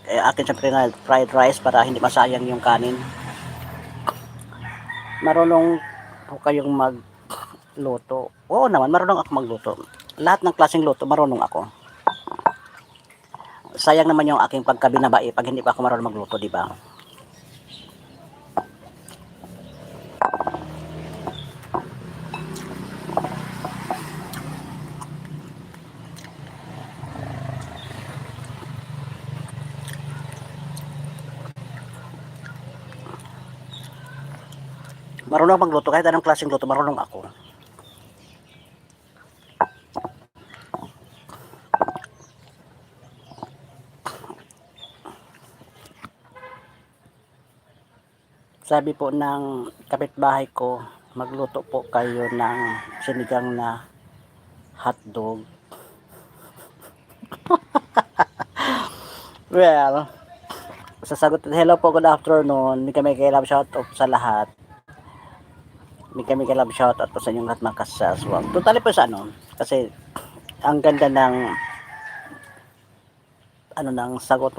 akin syempre na fried rice para hindi masayang yung kanin. Marunong po kayong magluto? Oo naman, marunong ako magluto. Lahat ng klaseng luto marunong ako. Sayang naman yung aking pagkabinabai pag hindi pa ako marunong magluto, di ba? Marunong magluto, kahit anong klaseng luto marunong ako. Sabi po ng kapitbahay ko, magluto po kayo ng sinigang na hotdog. Well, sasagot, hello po, good afternoon. May kami kay love shout out sa lahat. May kami kay love shout out po sa inyong lahat mga kasaswag. Totally po sa ano, kasi ang ganda ng ng sagot mo.